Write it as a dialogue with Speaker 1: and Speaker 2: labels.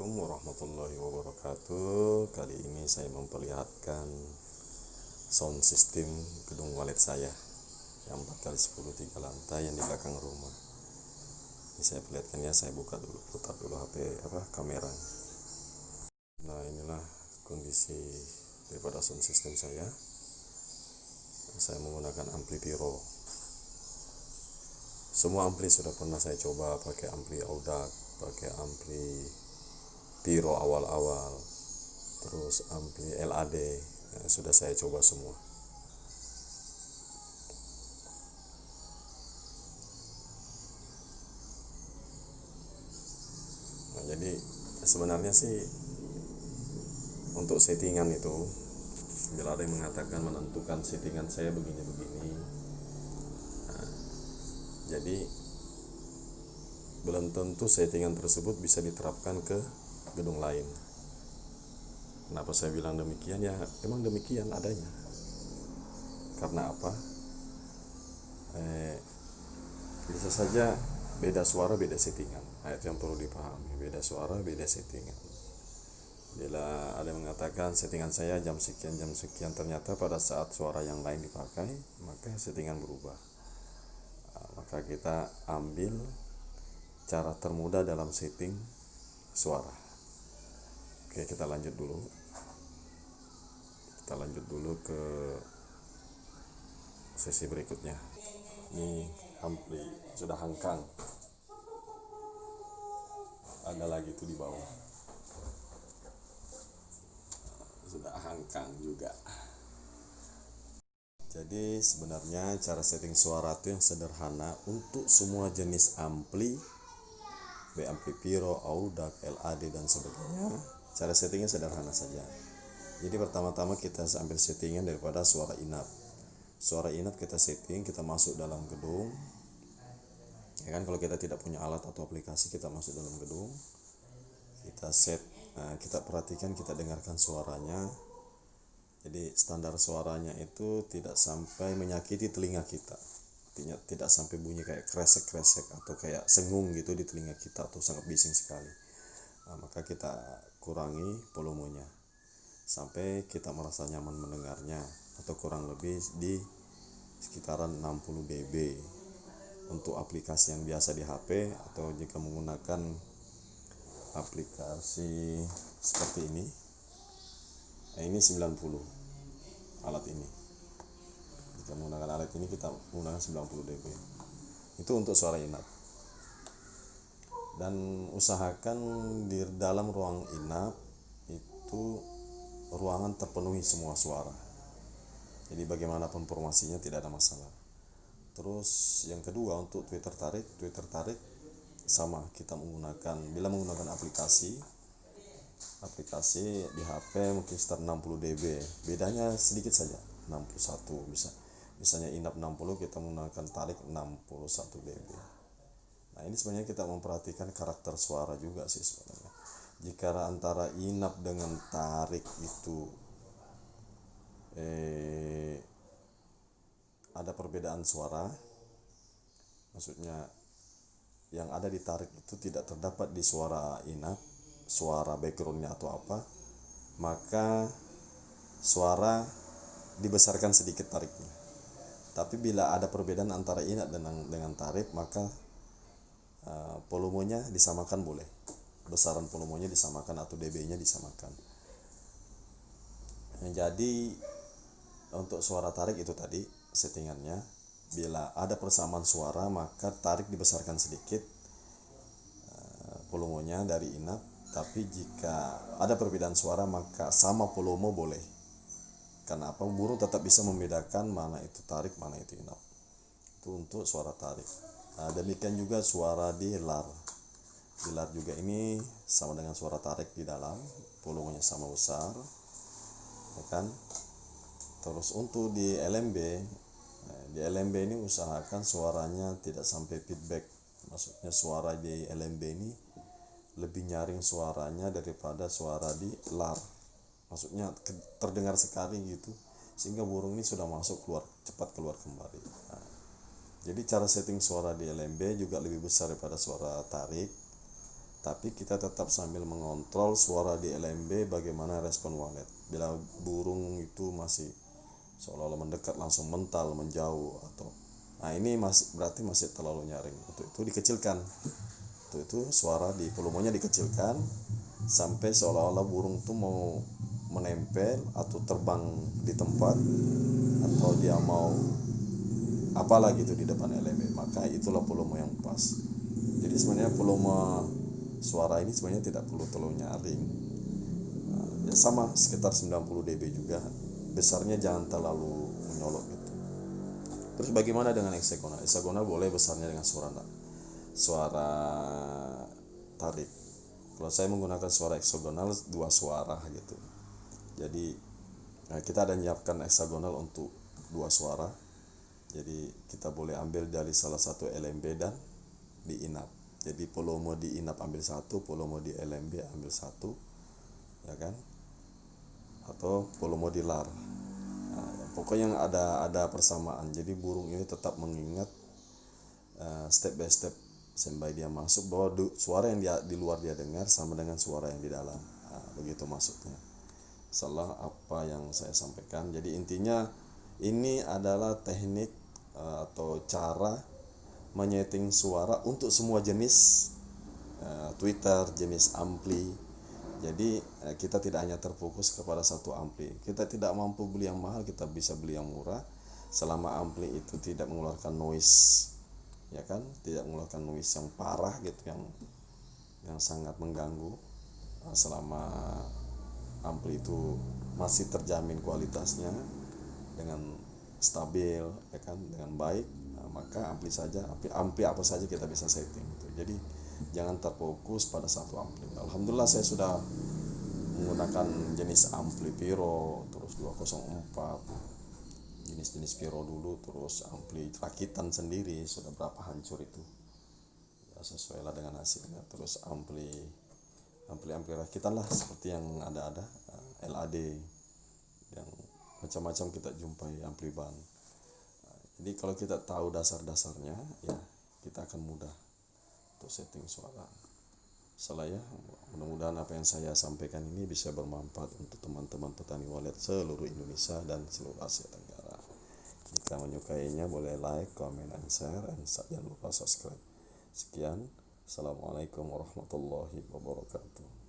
Speaker 1: Assalamualaikum warahmatullahi wabarakatuh. Kali ini saya memperlihatkan sound system gedung walet saya yang 4x10 3 lantai yang di belakang rumah. Ini saya perlihatkan ya, saya buka dulu, putar dulu kamera. Nah, inilah kondisi daripada sound system saya. Saya menggunakan ampli Pyro. Semua ampli sudah pernah saya coba, pakai ampli Audac, pakai ampli Pyro awal-awal, terus ampli LAD, sudah saya coba semua. Nah, jadi sebenarnya sih untuk settingan itu, bila ada yang mengatakan menentukan settingan saya begini-begini, jadi belum tentu settingan tersebut bisa diterapkan ke gedung lain. Kenapa saya bilang demikian? Ya emang demikian adanya. Karena apa? Bisa saja beda suara beda settingan. Nah, itu yang perlu dipahami. Beda suara beda settingan. Bila ada yang mengatakan settingan saya jam sekian, ternyata pada saat suara yang lain dipakai, maka settingan berubah. Maka kita ambil cara termudah dalam setting suara. Oke, kita lanjut dulu. Kita lanjut dulu ke sesi berikutnya. Ini ampli sudah hangkang. Ada lagi tuh di bawah. Sudah hangkang juga. Jadi sebenarnya cara setting suara itu yang sederhana untuk semua jenis ampli, baik ampli Pyro, Audac, LAD dan sebagainya. Cara settingnya sederhana saja. Jadi pertama-tama kita ambil settingan daripada suara inap. Suara inap kita setting, kita masuk dalam gedung. Ya kan, kalau kita tidak punya alat atau aplikasi, kita masuk dalam gedung. Kita set, kita perhatikan, kita dengarkan suaranya. Jadi standar suaranya itu tidak sampai menyakiti telinga kita. Tidak sampai bunyi kayak kresek-kresek atau kayak sengung gitu di telinga kita atau sangat bising sekali. Maka kita kurangi volumenya sampai kita merasa nyaman mendengarnya, atau kurang lebih di sekitaran 60 dB untuk aplikasi yang biasa di HP, atau jika menggunakan aplikasi seperti ini. Ini 90 alat ini. Jika menggunakan alat ini kita menggunakan 90 dB. Itu untuk suara inap. Dan usahakan di dalam ruang inap itu ruangan terpenuhi semua suara. Jadi bagaimanapun formasinya tidak ada masalah. Terus yang kedua, untuk tweeter tarik sama, kita bila menggunakan aplikasi di HP mungkin sekitar 60 dB. Bedanya sedikit saja, 61 bisa. Misalnya inap 60, kita menggunakan tarik 61 dB. Nah, ini sebenarnya kita memperhatikan karakter suara juga sih sebenarnya. Jika antara inap dengan tarik itu ada perbedaan suara, maksudnya yang ada di tarik itu tidak terdapat di suara inap, suara backgroundnya atau apa, maka suara dibesarkan sedikit tariknya. Tapi bila ada perbedaan antara inap dengan tarik, maka volumenya disamakan boleh. Besaran volumenya disamakan atau dB-nya disamakan. Jadi untuk suara tarik itu tadi settingannya, bila ada persamaan suara maka tarik dibesarkan sedikit volumenya dari inap. Tapi jika ada perbedaan suara maka sama volume boleh. Karena apa? Burung tetap bisa membedakan mana itu tarik, mana itu inap. Itu untuk suara tarik. Demikian juga suara di lar. Di lar juga ini sama dengan suara tarik di dalam, volumenya sama besar, ya kan? Terus untuk di LMB ini usahakan suaranya tidak sampai feedback. Maksudnya suara di LMB ini lebih nyaring suaranya daripada suara di lar. Maksudnya terdengar sekali gitu, sehingga burung ini sudah masuk cepat keluar kembali. Jadi cara setting suara di LMB juga lebih besar daripada suara tarik. tapi kita tetap sambil mengontrol suara di LMB bagaimana respon walet. Bila burung itu masih seolah-olah mendekat langsung mental menjauh atau ini berarti masih terlalu nyaring. Untuk itu dikecilkan. Untuk itu suara di volumenya dikecilkan sampai seolah-olah burung itu mau menempel atau terbang di tempat atau dia mau apalah gitu di depan LMB, maka itulah volume yang pas. Jadi sebenarnya volume suara ini sebenarnya tidak perlu terlalu nyaring. Ya sama sekitar 90 dB juga. Besarnya jangan terlalu menyolok gitu. Terus bagaimana dengan heksagonal? Heksagonal boleh besarnya dengan suara tarik. Kalau saya menggunakan suara heksagonal 2 suara gitu. Jadi kita ada menyiapkan heksagonal untuk 2 suara. Jadi kita boleh ambil dari salah satu LMB dan di inap. Jadi volume di inap ambil 1, volume di LMB ambil 1, ya kan? Atau volume di lar. Pokoknya ada persamaan. Jadi burung ini tetap mengingat step by step sampai dia masuk bahwa suara yang di luar dia dengar sama dengan suara yang di dalam. Begitu maksudnya. Salah apa yang saya sampaikan. Jadi intinya ini adalah teknik atau cara menyeting suara untuk semua jenis tweeter, jenis ampli. Jadi kita tidak hanya terfokus kepada satu ampli. Kita tidak mampu beli yang mahal, kita bisa beli yang murah selama ampli itu tidak mengeluarkan noise, ya kan? Tidak mengeluarkan noise yang parah gitu, yang sangat mengganggu. Selama ampli itu masih terjamin kualitasnya dengan stabil, ya kan, dengan baik, maka ampli apa saja kita bisa setting gitu. Jadi jangan terfokus pada satu ampli. Alhamdulillah saya sudah menggunakan jenis ampli Piro, terus 204, jenis-jenis Piro dulu, terus ampli rakitan sendiri sudah berapa hancur itu, ya, sesuai lah dengan hasilnya. Terus ampli rakitan lah seperti yang ada LAD yang macam-macam kita jumpai, ampli ban. Jadi kalau kita tahu dasar-dasarnya, ya kita akan mudah untuk setting suara. Saya mudah-mudahan apa yang saya sampaikan ini bisa bermanfaat untuk teman-teman petani walet seluruh Indonesia dan seluruh Asia Tenggara. Jika menyukainya boleh like, comment, and share, dan jangan lupa subscribe. Sekian, Assalamualaikum warahmatullahi wabarakatuh.